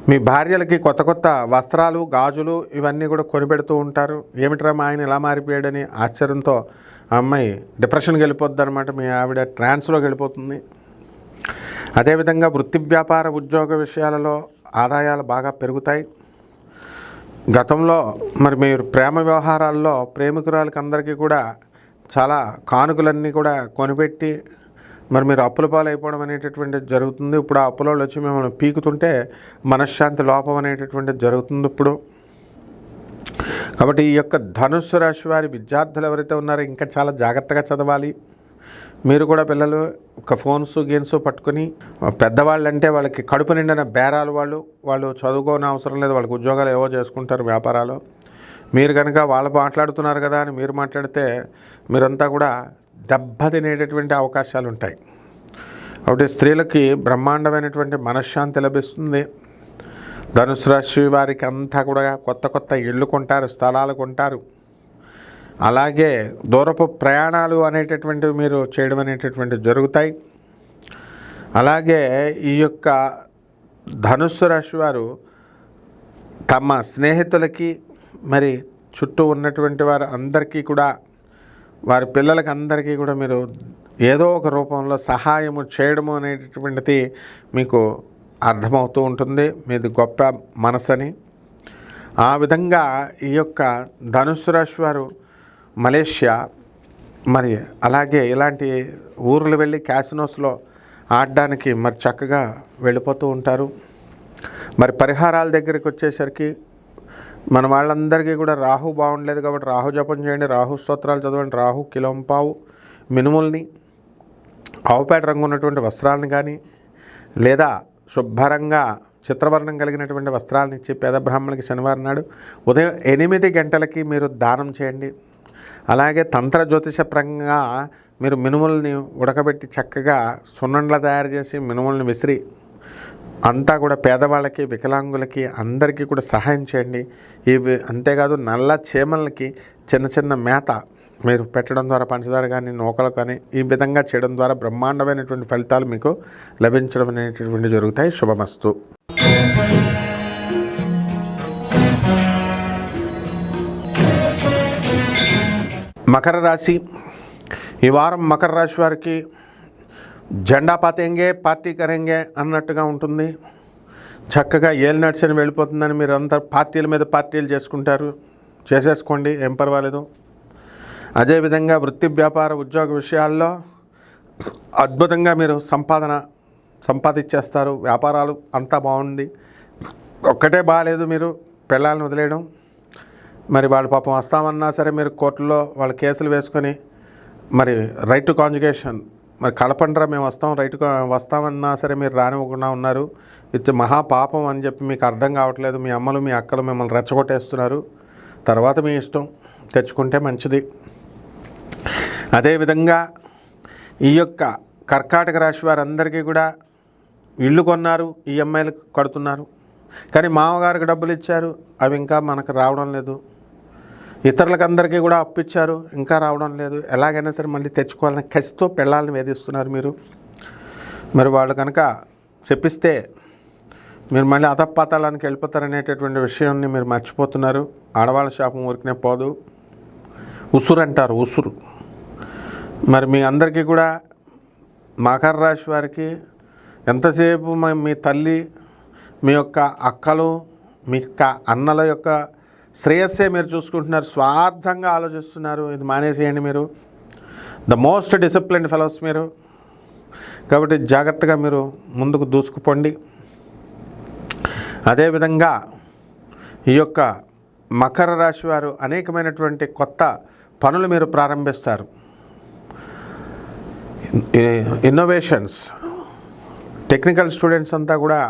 మీ భార్యలకి కొత్త కొత్త వస్త్రాలు, గాజులు ఇవన్నీ కూడా కొనిపెడుతూ ఉంటారు. ఏమిట్రా మా ఆయన ఇలా మారిపోయాడని ఆశ్చర్యంతో ఆ అమ్మాయి డిప్రెషన్కి వెళ్ళిపోద్ది అనమాట. మీ ఆవిడ ట్రాన్స్లోకి వెళ్ళిపోతుంది. అదేవిధంగా వృత్తి, వ్యాపార, ఉద్యోగ విషయాలలో ఆదాయాలు బాగా పెరుగుతాయి. గతంలో మరి మీరు ప్రేమ వ్యవహారాల్లో ప్రేమికురాలకి అందరికీ కూడా చాలా కానుకలన్నీ కూడా కొనిపెట్టి మరి మీరు అప్పుల పాలు అయిపోవడం అనేటటువంటిది జరుగుతుంది. ఇప్పుడు ఆ అప్పుల వాళ్ళు వచ్చి మిమ్మల్ని పీకుతుంటే మనశ్శాంతి లోపం అనేటటువంటిది జరుగుతుంది ఇప్పుడు. కాబట్టి ఈ యొక్క ధనుస్సు రాశి వారి విద్యార్థులు ఎవరైతే ఉన్నారో ఇంకా చాలా జాగ్రత్తగా చదవాలి. మీరు కూడా పిల్లలు ఒక ఫోన్స్ గేమ్స్ పట్టుకుని, పెద్దవాళ్ళు అంటే వాళ్ళకి కడుపు నిండిన బేరాలు, వాళ్ళు చదువుకోని అవసరం లేదు, వాళ్ళకి ఉద్యోగాలు ఏవో చేసుకుంటారు వ్యాపారాలు. మీరు కనుక వాళ్ళు మాట్లాడుతున్నారు కదా అని మీరు మాట్లాడితే మీరంతా కూడా దెబ్బతినేటటువంటి అవకాశాలు ఉంటాయి. కాబట్టి స్త్రీలకి బ్రహ్మాండమైనటువంటి మనశ్శాంతి లభిస్తుంది. ధనుసు రాశి వారికి అంతా కూడా కొత్త కొత్త ఇళ్ళు కొంటారు, స్థలాలు కొంటారు. అలాగే దూరపు ప్రయాణాలు అనేటటువంటివి మీరు చేయడం అనేటటువంటివి జరుగుతాయి. అలాగే ఈ యొక్క ధనుస్సు రాశి వారు తమ స్నేహితులకి మరి చుట్టూ ఉన్నటువంటి వారు అందరికీ కూడా, వారి పిల్లలకి అందరికీ కూడా మీరు ఏదో ఒక రూపంలో సహాయము చేయడము అనేటటువంటిది మీకు అర్థమవుతూ ఉంటుంది. మీది గొప్ప మనసని. ఆ విధంగా ఈ యొక్క ధనుస్సు రాశి వారు మలేషియా మరి అలాగే ఇలాంటి ఊర్లు వెళ్ళి క్యాసినోస్లో ఆడడానికి మరి చక్కగా వెళ్ళిపోతూ ఉంటారు. మరి పరిహారాల దగ్గరికి వచ్చేసరికి మన వాళ్ళందరికీ కూడా రాహు బాగుండలేదు కాబట్టి రాహు జపం చేయండి, రాహు స్తోత్రాలు చదవండి. రాహు కిలోంపావు మినుముల్ని, ఆవుపేట రంగు ఉన్నటువంటి వస్త్రాలను కానీ లేదా శుభ్రంగా చిత్రవర్ణం కలిగినటువంటి వస్త్రాలను ఇచ్చి పేద బ్రాహ్మణులకి శనివారం నాడు ఉదయం 8 గంటలకి మీరు దానం చేయండి. అలాగే తంత్ర జ్యోతిషపరంగా మీరు మినుముల్ని ఉడకబెట్టి చక్కగా సున్నండ్లా తయారు చేసి మినుముల్ని విసిరి అంతా కూడా పేదవాళ్ళకి, వికలాంగులకి అందరికీ కూడా సహాయం చేయండి. ఇవి అంతేకాదు నల్ల చీమలకి చిన్న చిన్న మేత మీరు పెట్టడం ద్వారా, పంచదార కానీ నూకలు కానీ ఈ విధంగా చేయడం ద్వారా బ్రహ్మాండమైనటువంటి ఫలితాలు మీకు లభించడం అనేటటువంటి జరుగుతాయి. శుభమస్తు. మకర రాశి. ఈ వారం మకర రాశి వారికి జెండా పాతేంగే పార్టీ కరేంగే అన్నట్టుగా ఉంటుంది. చక్కగా ఏళ్ళు నడిచని వెళ్ళిపోతుందని మీరు అంతా పార్టీల మీద పార్టీలు చేసేసుకోండి, ఏం పర్వాలేదు. అదేవిధంగా వృత్తి, వ్యాపార, ఉద్యోగ విషయాల్లో అద్భుతంగా మీరు సంపాదించేస్తారు. వ్యాపారాలు అంతా బాగుంది. ఒక్కటే బాగాలేదు, మీరు పిల్లల్ని వదిలేయడం. మరి వాళ్ళు పాపం వస్తామన్నా సరే మీరు కోర్టులో వాళ్ళ కేసులు వేసుకొని మరి రైట్ టు కాంజుగేషన్ మరి కలపండ్రా మేము వస్తామన్నా సరే మీరు రానివ్వకుండా ఉన్నారు. ఇది మహాపాపం అని చెప్పి మీకు అర్థం కావట్లేదు. మీ అమ్మలు మీ అక్కలు మిమ్మల్ని రెచ్చగొట్టేస్తున్నారు. తర్వాత మీ ఇష్టం, తెచ్చుకుంటే మంచిది. అదేవిధంగా ఈ యొక్క కర్కాటక రాశి వారందరికీ కూడా ఇళ్ళు కొన్నారు, ఈఎంఐలు కడుతున్నారు. కానీ మామగారికి డబ్బులు ఇచ్చారు, అవి ఇంకా మనకు రావడం లేదు. ఇతరులకు అందరికీ కూడా అప్పిచ్చారు, ఇంకా రావడం లేదు. ఎలాగైనా సరే మళ్ళీ తెచ్చుకోవాలని కసితో పిల్లల్ని వేధిస్తున్నారు మీరు. మరి వాళ్ళు కనుక చెప్పిస్తే మీరు మళ్ళీ అధపాతాళానికి వెళ్ళిపోతారనేటటువంటి విషయాన్ని మీరు మర్చిపోతున్నారు. ఆడవాళ్ళ శాపం ఊరికనే పోదు. ఉసురు అంటారు, ఉసురు. మరి మీ అందరికీ కూడా మకర రాశి వారికి ఎంతసేపు మీ తల్లి, మీ యొక్క అక్కలు, మీ యొక్క అన్నల యొక్క శ్రేయస్సే మీరు చూసుకుంటున్నారు, స్వార్థంగా ఆలోచిస్తున్నారు. ఇది మానేసేయండి. మీరు ద మోస్ట్ డిసిప్లిన్డ్ ఫెలోస్ మీరు. కాబట్టి జాగ్రత్తగా మీరు ముందుకు దూసుకుపోండి. అదేవిధంగా ఈ యొక్క మకర రాశి వారు అనేకమైనటువంటి కొత్త పనులు మీరు ప్రారంభిస్తారు. ఇన్నోవేషన్స్, టెక్నికల్ స్టూడెంట్స్ అంతా కూడా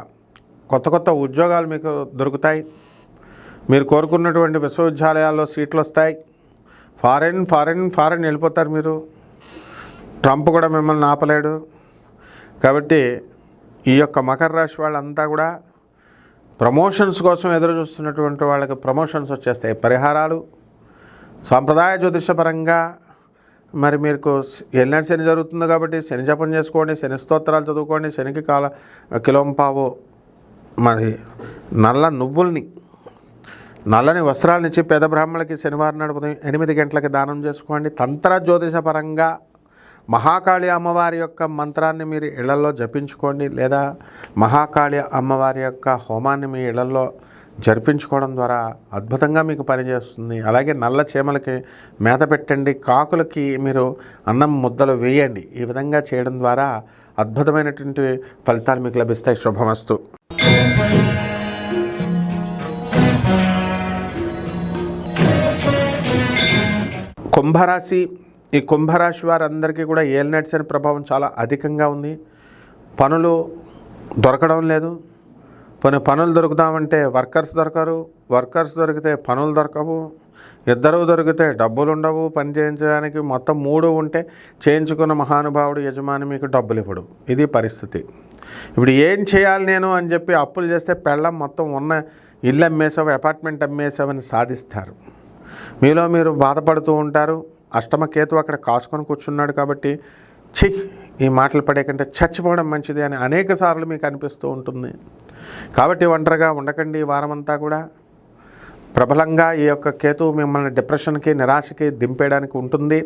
కొత్త కొత్త ఉద్యోగాలు మీకు దొరుకుతాయి. మీరు కోరుకున్నటువంటి విశ్వవిద్యాలయాల్లో సీట్లు వస్తాయి. ఫారెన్ వెళ్ళిపోతారు మీరు. ట్రంప్ కూడా మిమ్మల్ని ఆపలేడు. కాబట్టి ఈ యొక్క మకర రాశి వాళ్ళంతా కూడా ప్రమోషన్స్ కోసం ఎదురు చూస్తున్నటువంటి వాళ్ళకి ప్రమోషన్స్ వచ్చేస్తాయి. పరిహారాలు సాంప్రదాయ జ్యోతిషపరంగా మరి మీకు ఎల్నాటి శని జరుగుతుంది కాబట్టి శని జపం చేసుకోండి, శని స్తోత్రాలు చదువుకోండి. శనికి కిలోంపావు మరి నల్ల నువ్వుల్ని, నల్లని వస్త్రాలనిచ్చి పేద బ్రాహ్మణులకి శనివారం నాడు ఉదయం 8 గంటలకి దానం చేసుకోండి. తంత్ర జ్యోతిషపరంగా మహాకాళి అమ్మవారి యొక్క మంత్రాన్ని మీరు ఇళ్లలో జపించుకోండి, లేదా మహాకాళి అమ్మవారి యొక్క హోమాన్ని మీ ఇళ్లలో జరిపించుకోవడం ద్వారా అద్భుతంగా మీకు పనిచేస్తుంది. అలాగే నల్ల చీమలకి మేత పెట్టండి, కాకులకి మీరు అన్నం ముద్దలు వేయండి. ఈ విధంగా చేయడం ద్వారా అద్భుతమైనటువంటి ఫలితాలు మీకు లభిస్తాయి. శుభమస్తు. కుంభరాశి. ఈ కుంభరాశి వారందరికీ కూడా ఏలినాటి శని ప్రభావం చాలా అధికంగా ఉంది. పనులు దొరకడం లేదు. పనులు దొరుకుతామంటే వర్కర్స్ దొరకరు, వర్కర్స్ దొరికితే పనులు దొరకవు, ఇద్దరు దొరికితే డబ్బులు ఉండవు పని చేయించడానికి. మొత్తం 3 ఉంటే చేయించుకున్న మహానుభావుడు యజమాని మీకు డబ్బులు ఇవ్వడు. ఇది పరిస్థితి. ఇప్పుడు ఏం చేయాలి నేను అని చెప్పి అప్పులు చేస్తే పెళ్ళం మొత్తం ఉన్న ఇల్లు అమ్మేసావు, అపార్ట్మెంట్ అమ్మేసావని సాధిస్తారు. మీలో మీరు బాధపడుతూ ఉంటారు. అష్టమ కేతు అక్కడ కాసుకొని కూర్చున్నాడు కాబట్టి ఈ మాటలు పడే కంటే చచ్చిపోవడం మంచిది అని అనేక సార్లు మీకు అనిపిస్తూ ఉంటుంది. కాబట్టి ఒంటరిగా ఉండకండి. ఈ వారమంతా కూడా ప్రబలంగా ఈ యొక్క కేతు మిమ్మల్ని డిప్రెషన్కి, నిరాశకి దింపేయడానికి ఉంటుంది.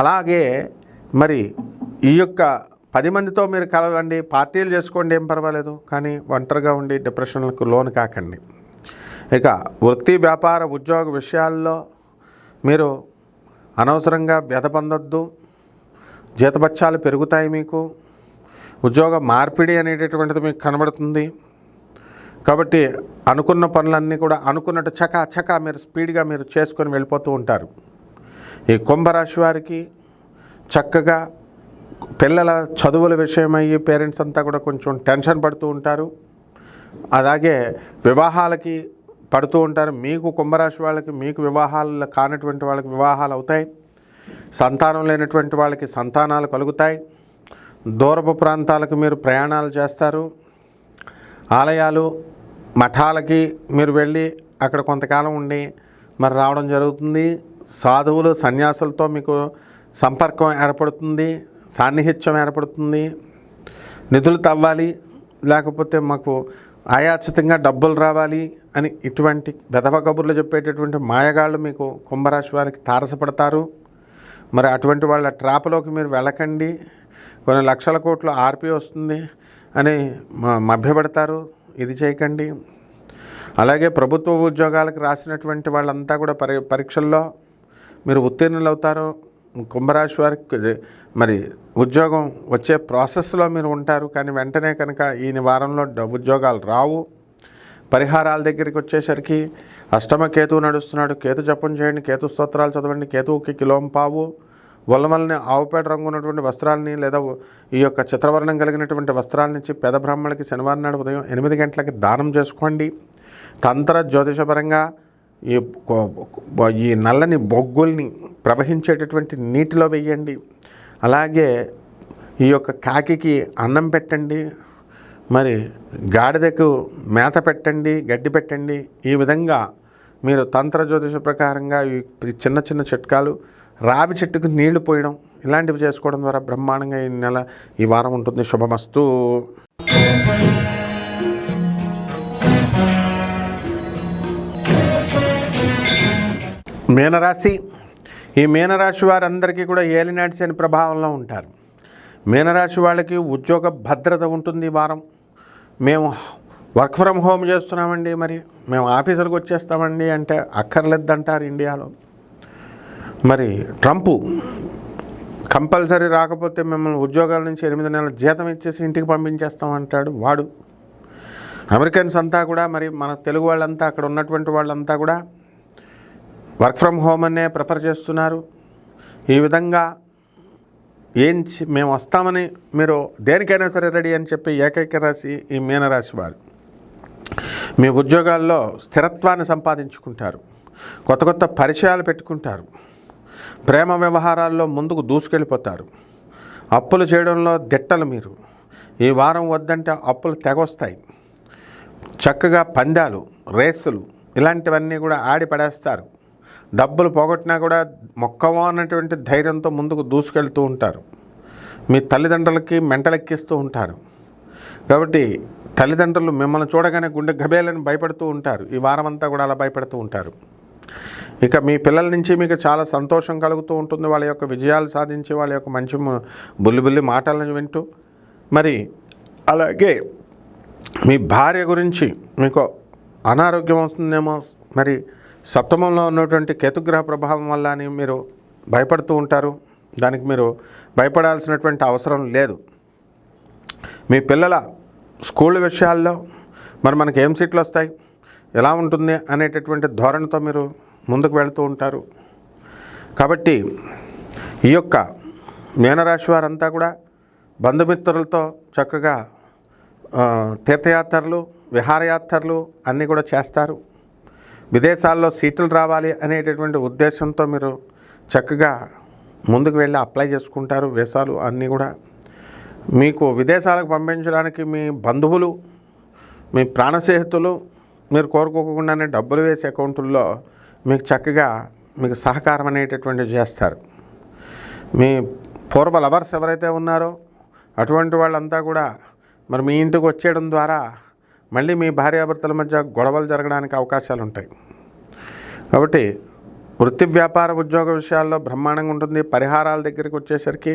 అలాగే మరి ఈ యొక్క 10 మందితో మీరు కలవండి, పార్టీలు చేసుకోండి, ఏం పర్వాలేదు. కానీ ఒంటరిగా ఉండి డిప్రెషన్లకు లోను కాకండి. ఇక వృత్తి, వ్యాపార, ఉద్యోగ విషయాల్లో మీరు అనవసరంగా వ్యధ పొందొద్దు. జీతబత్యాలు పెరుగుతాయి. మీకు ఉద్యోగ మార్పిడి అనేటటువంటిది మీకు కనబడుతుంది. కాబట్టి అనుకున్న పనులన్నీ కూడా అనుకున్నట్టు చకా మీరు స్పీడ్గా మీరు చేసుకొని వెళ్ళిపోతూ ఉంటారు. ఈ కుంభరాశి వారికి చక్కగా పిల్లల చదువుల విషయమయ్యి పేరెంట్స్ అంతా కూడా కొంచెం టెన్షన్ పడుతూ ఉంటారు. అలాగే వివాహాలకి పడుతూ ఉంటారు. మీకు కుంభరాశి వాళ్ళకి, మీకు వివాహాలు కానటువంటి వాళ్ళకి వివాహాలు అవుతాయి. సంతానం లేనటువంటి వాళ్ళకి సంతానాలు కలుగుతాయి. దూరపు ప్రాంతాలకు మీరు ప్రయాణాలు చేస్తారు. ఆలయాలు, మఠాలకి మీరు వెళ్ళి అక్కడ కొంతకాలం ఉండి మరి రావడం జరుగుతుంది. సాధువులు, సన్యాసులతో మీకు సంపర్కం ఏర్పడుతుంది, సాన్నిహిత్యం ఏర్పడుతుంది. నిధులు తవ్వాలి, లేకపోతే మాకు ఆయాచితంగా డబ్బులు రావాలి అని ఇటువంటి వెధవ కబుర్లు చెప్పేటటువంటి మాయగాళ్ళు మీకు కుంభరాశి వారికి తారసపడతారు. మరి అటువంటి వాళ్ళ ట్రాప్లోకి మీరు వెళ్ళకండి. కొన్ని లక్షల కోట్లు ఆర్పి వస్తుంది అని మభ్యపెడతారు. ఇది చేయకండి. అలాగే ప్రభుత్వ ఉద్యోగాలకు రాసినటువంటి వాళ్ళంతా కూడా పరీక్షల్లో మీరు ఉత్తీర్ణులు అవుతారు. కుంభరాశి వారికి మరి ఉద్యోగం వచ్చే ప్రాసెస్లో మీరు ఉంటారు. కానీ వెంటనే కనుక ఈ వారంలో ఉద్యోగాలు రావు. పరిహారాల దగ్గరికి వచ్చేసరికి అష్టమ కేతువు నడుస్తున్నాడు. కేతు జపం చేయండి, కేతు స్తోత్రాలు చదవండి. కేతువుకి కిలోంపావు వల్లమల్ని ఆవుపేట రంగు ఉన్నటువంటి వస్త్రాలని, లేదా ఈ యొక్క చిత్రవర్ణం కలిగినటువంటి వస్త్రాలనిచ్చి పేద బ్రాహ్మణులకి శనివారం నాడు ఉదయం 8 గంటలకి దానం చేసుకోండి. తంత్ర జ్యోతిషపరంగా ఈ నల్లని బొగ్గుల్ని ప్రవహించేటటువంటి నీటిలో వేయండి. అలాగే ఈ యొక్క కాకికి అన్నం పెట్టండి, మరి గాడిదకు మేత పెట్టండి, గడ్డి పెట్టండి. ఈ విధంగా మీరు తంత్ర జ్యోతిష ప్రకారంగా ఈ చిన్న చిన్న చిట్కాలు, రావి చెట్టుకు నీళ్లు పోయడం, ఇలాంటివి చేసుకోవడం ద్వారా బ్రహ్మాండంగా ఈ వారం ఉంటుంది. శుభమస్తు. మీనరాశి. ఈ మీనరాశి వారందరికీ కూడా ఏలినాటి శని ప్రభావంలో ఉంటారు. మీనరాశి వాళ్ళకి ఉద్యోగ భద్రత ఉంటుంది ఈ వారం. మేము వర్క్ ఫ్రమ్ హోమ్ చేస్తున్నామండి, మరి మేము ఆఫీసులకు వచ్చేస్తామండి అంటే అక్కర్లేదంటారు ఇండియాలో. మరి ట్రంప్ కంపల్సరీ రాకపోతే మిమ్మల్ని ఉద్యోగాల నుంచి 8 నెలల జీతం ఇచ్చేసి ఇంటికి పంపించేస్తామంటాడు వాడు. అమెరికన్స్ అంతా కూడా, మరి మన తెలుగు వాళ్ళంతా, అక్కడ ఉన్నటువంటి వాళ్ళంతా కూడా వర్క్ ఫ్రమ్ హోమ్ అనే ప్రిఫర్ చేస్తున్నారు. ఈ విధంగా మేము వస్తామని మీరు దేనికైనా సరే రెడీ అని చెప్పి ఏకైక రాశి ఈ మీనరాశి వారు. మీ ఉద్యోగాల్లో స్థిరత్వాన్ని సంపాదించుకుంటారు, కొత్త కొత్త పరిచయాలు పెట్టుకుంటారు, ప్రేమ వ్యవహారాల్లో ముందుకు దూసుకెళ్ళిపోతారు, అప్పులు చేయడంలో దిట్టలు మీరు. ఈ వారం వద్దంటే అప్పులు తెగొస్తాయి. చక్కగా పందాలు, రేసులు ఇలాంటివన్నీ కూడా ఆడి పడేస్తారు. డబ్బులు పోగొట్టినా కూడా మొక్కమో అన్నటువంటి ధైర్యంతో ముందుకు దూసుకెళ్తూ ఉంటారు. మీ తల్లిదండ్రులకి మెంటలెక్కిస్తూ ఉంటారు. కాబట్టి తల్లిదండ్రులు మిమ్మల్ని చూడగానే గుండె గబేలని భయపడుతూ ఉంటారు. ఈ వారం అంతా కూడా అలా భయపడుతూ ఉంటారు. ఇక మీ పిల్లల నుంచి మీకు చాలా సంతోషం కలుగుతూ ఉంటుంది. వాళ్ళ యొక్క విజయాలు సాధించి, వాళ్ళ యొక్క మంచి బుల్లి మాటలను వింటూ. మరి అలాగే మీ భార్య గురించి మీకు అనారోగ్యం వస్తుందేమో, మరి సప్తమంలో ఉన్నటువంటి కేతుగ్రహ ప్రభావం వల్ల అని మీరు భయపడుతూ ఉంటారు. దానికి మీరు భయపడాల్సినటువంటి అవసరం లేదు. మీ పిల్లల స్కూల్ విషయాల్లో మరి మనకి ఏం సీట్లు వస్తాయి, ఎలా ఉంటుంది అనేటటువంటి ధోరణితో మీరు ముందుకు వెళుతూ ఉంటారు. కాబట్టి ఈ యొక్క మీనరాశి వారంతా కూడా బంధుమిత్రులతో చక్కగా తీర్థయాత్రలు, విహారయాత్రలు అన్నీ కూడా చేస్తారు. విదేశాల్లో సీట్లు రావాలి అనేటటువంటి ఉద్దేశంతో మీరు చక్కగా ముందుకు వెళ్ళి అప్లై చేసుకుంటారు. వీసాలు అన్నీ కూడా మీకు విదేశాలకు పంపించడానికి మీ బంధువులు, మీ ప్రాణ స్నేహితులు మీరు కోరుకోకుండానే డబ్బులు వేసే అకౌంటుల్లో మీకు చక్కగా మీకు సహకారం అనేటటువంటిది చేస్తారు. మీ పూర్వ లవర్స్ ఎవరైతే ఉన్నారో అటువంటి వాళ్ళంతా కూడా మరి మీ ఇంటికి వచ్చేయడం ద్వారా మళ్ళీ మీ భార్యాభర్తల మధ్య గొడవలు జరగడానికి అవకాశాలు ఉంటాయి. కాబట్టి వృత్తి, వ్యాపార, ఉద్యోగ విషయాల్లో బ్రహ్మాండంగా ఉంటుంది. పరిహారాల దగ్గరికి వచ్చేసరికి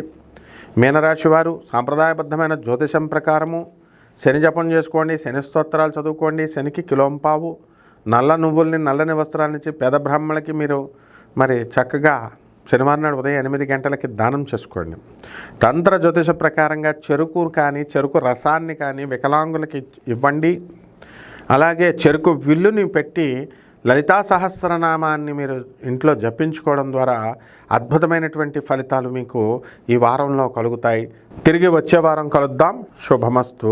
మీనరాశి వారు సాంప్రదాయబద్ధమైన జ్యోతిషం ప్రకారము శని జపం చేసుకోండి, శని స్తోత్రాలు చదువుకోండి. శనికి కిలోంపావు నల్ల నువ్వుల్ని, నల్లని వస్త్రాలనిచ్చి పేద బ్రాహ్మణులకి మీరు మరి చక్కగా శనివారం నాడు ఉదయం 8 గంటలకి దానం చేసుకోండి. తంత్ర జ్యోతిష ప్రకారంగా చెరుకు కానీ, చెరుకు రసాన్ని కానీ వికలాంగులకి ఇవ్వండి. అలాగే చెరుకు విల్లుని పెట్టి లలితా సహస్రనామాన్ని మీరు ఇంట్లో జపించుకోవడం ద్వారా అద్భుతమైనటువంటి ఫలితాలు మీకు ఈ వారంలో కలుగుతాయి. తిరిగి వచ్చే వారం కలుద్దాం. శుభమస్తు.